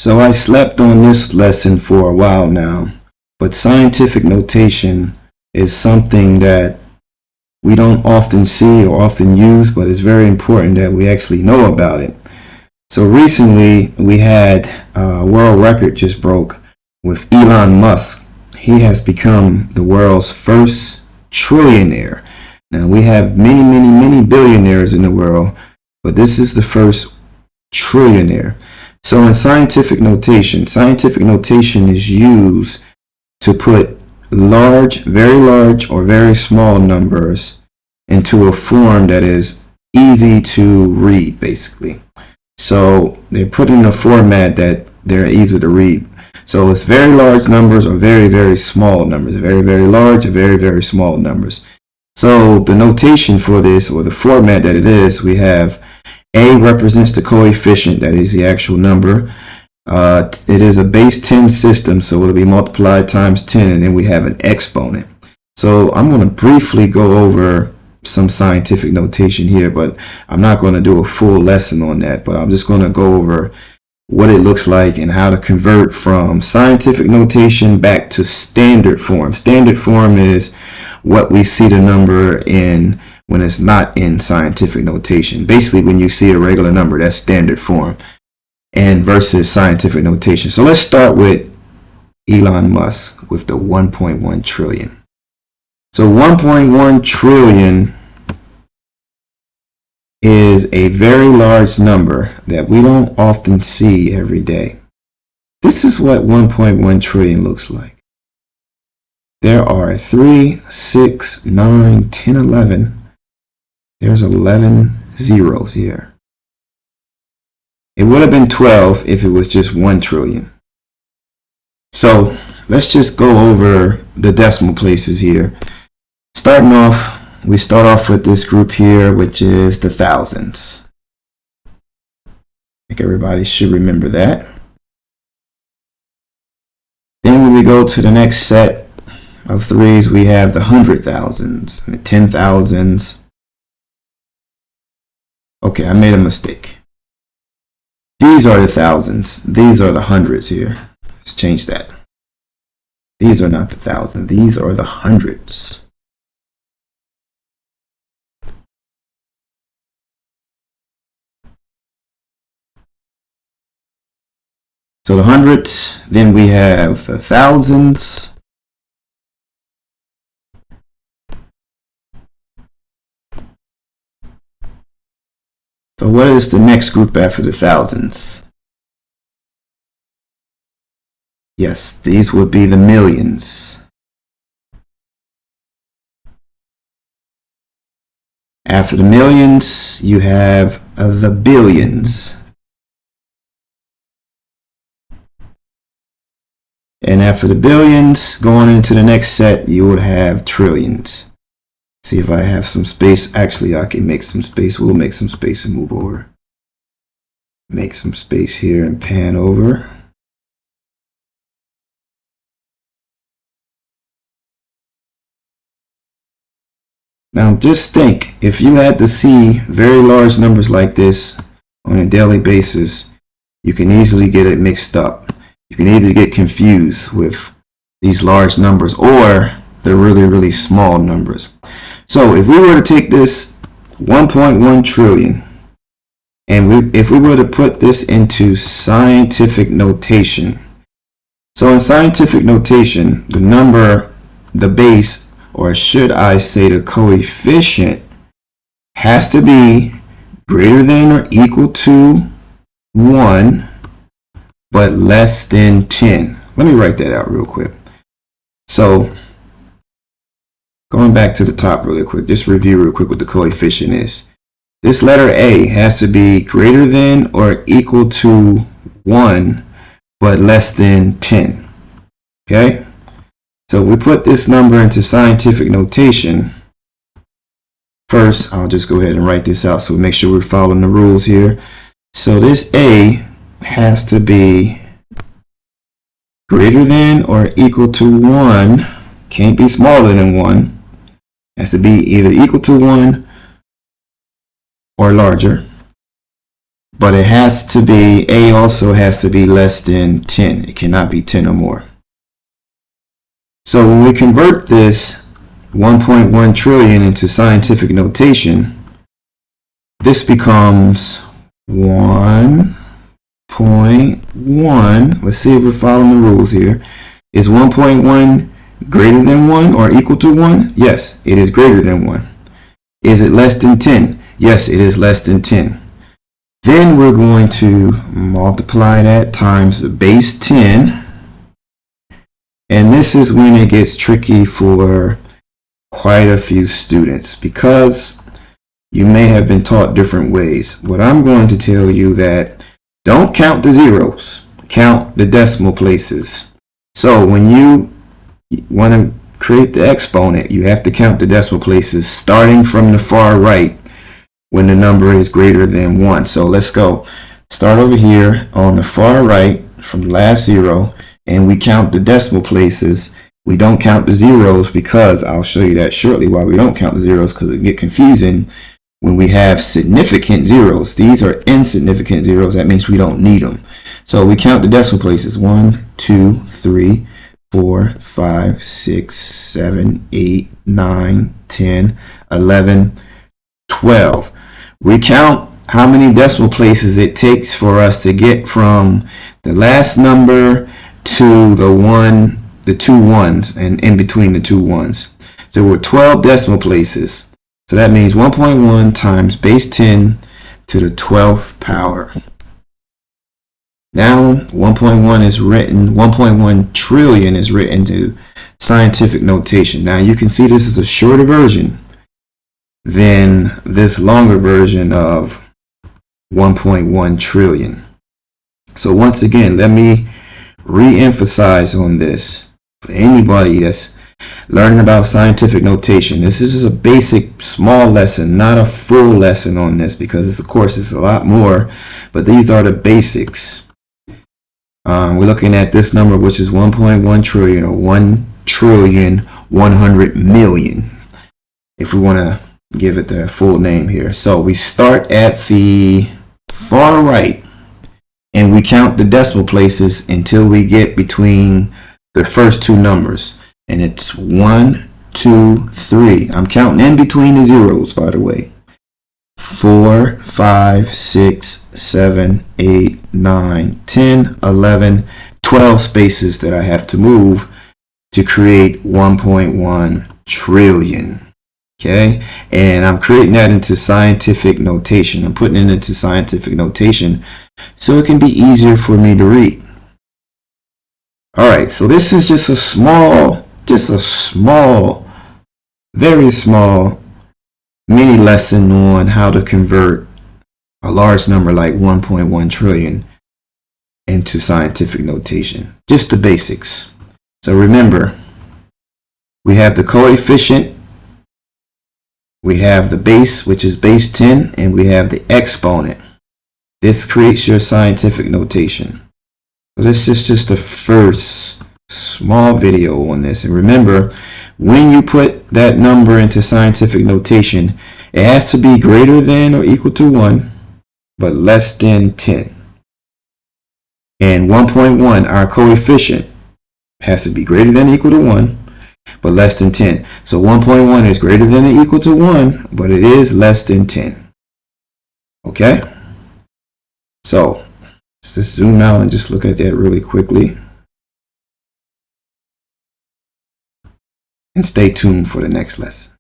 So I slept on this lesson for a while now, but scientific notation is something that we don't often see or often use, but it's very important that we actually know about it. So recently we had a world record just broke with Elon Musk. He has become the world's first trillionaire. Now we have many billionaires in the world, but this is the first trillionaire. So in scientific notation is used to put large, very large, or very small numbers into a form that is easy to read, basically. So they're put in a format that they're easy to read. So it's very large numbers or very small numbers, very large or very small numbers. So the notation for this, or the format that it is, we have A represents the coefficient, that is the actual number. It is a base 10 system, so it'll be multiplied times 10, and then we have an exponent. So I'm going to briefly go over some scientific notation here, but I'm not going to do a full lesson on that, but I'm just going to go over what it looks like and how to convert from scientific notation back to standard form. Standard form is what we see the number in when it's not in scientific notation. Basically, when you see a regular number, that's standard form, and versus scientific notation. So let's start with Elon Musk with the 1.1 trillion. So 1.1 trillion is a very large number that we don't often see every day. This is what 1.1 trillion looks like. There are 3, 6, 9, 10, 11. There's 11 zeros here. It would have been 12 if it was just 1 trillion. So let's just go over the decimal places here. Starting off, we start off with this group here, which is the thousands. I think everybody should remember that. Then when we go to the next set of threes, we have the 100,000s, the 10,000s. Okay, I made a mistake. These are the thousands. These are the hundreds here. Let's change that. These are not the thousands. These are the hundreds. So the hundreds, then we have the thousands. So what is the next group after the thousands? Yes, these would be the millions. After the millions, you have the billions. And after the billions, going into the next set, you would have trillions. See if I have some space. Actually, I can make some space. We'll make some space and move over. Make some space here and pan over. Now just think, if you had to see very large numbers like this on a daily basis, you can easily get it mixed up. You can either get confused with these large numbers or the really small numbers. So if we were to take this 1.1 trillion and if we were to put this into scientific notation. So in scientific notation, the number, the base, or should I say the coefficient, has to be greater than or equal to 1, but less than 10. Let me write that out real quick. So going back to the top really quick, just review real quick what the coefficient is. This letter A has to be greater than or equal to 1, but less than 10. Okay? So we put this number into scientific notation. First, I'll just go ahead and write this out so we make sure we're following the rules here. So this A has to be greater than or equal to 1. Can't be smaller than 1. Has to be either equal to 1 or larger. but it has to be, A also has to be less than 10. It cannot be 10 or more. So when we convert this 1.1 trillion into scientific notation, this becomes 1.1. Let's see if we're following the rules here. Is 1.1 greater than 1 or equal to 1? Yes, it is greater than 1. Is it less than 10? Yes, it is less than 10. Then we're going to multiply that times the base 10. And this is when it gets tricky for quite a few students, because you may have been taught different ways. What I'm going to tell you that don't count the zeros, count the decimal places. So when you want to create the exponent, you have to count the decimal places starting from the far right when the number is greater than 1. So let's go. Start over here on the far right from the last zero, and we count the decimal places. We don't count the zeros because I'll show you that shortly why we don't count the zeros, because it get confusing when we have significant zeros. These are insignificant zeros. That means we don't need them. So we count the decimal places. 1, 2, 3, 4, 5, 6, 7, 8, 9, 10, 11, 12. We count how many decimal places it takes for us to get from the last number to the two ones, and in between the two ones. So we're 12 decimal places. So that means 1.1 times base 10 to the 12th power. Now 1.1 is written, 1.1 trillion is written to scientific notation. Now you can see this is a shorter version than this longer version of 1.1 trillion. So once again, let me re-emphasize on this for anybody that's learning about scientific notation. This is a basic small lesson, not a full lesson on this, because of course it's a lot more, but these are the basics. We're looking at this number, which is 1.1 trillion, or 1,100,000,000, if we want to give it the full name here. So we start at the far right and we count the decimal places until we get between the first two numbers, and it's 1, 2, 3. I'm counting in between the zeros, by the way. 4, 5, 6, 7, 8, 9, 10, 11, 12 spaces that I have to move to create 1.1 trillion. Okay, and I'm creating that into scientific notation. I'm putting it into scientific notation so it can be easier for me to read. All right, so this is just a small, very small mini lesson on how to convert a large number like 1.1 trillion into scientific notation. Just the basics. So remember, we have the coefficient, we have the base, which is base 10, and we have the exponent. This creates your scientific notation. So this is just the first small video on this. And remember, when you put that number into scientific notation, it has to be greater than or equal to 1, but less than 10. And 1.1, our coefficient, has to be greater than or equal to 1, but less than 10. So 1.1 is greater than or equal to 1, but it is less than 10. Okay? So let's just zoom out and just look at that really quickly. And stay tuned for the next lesson.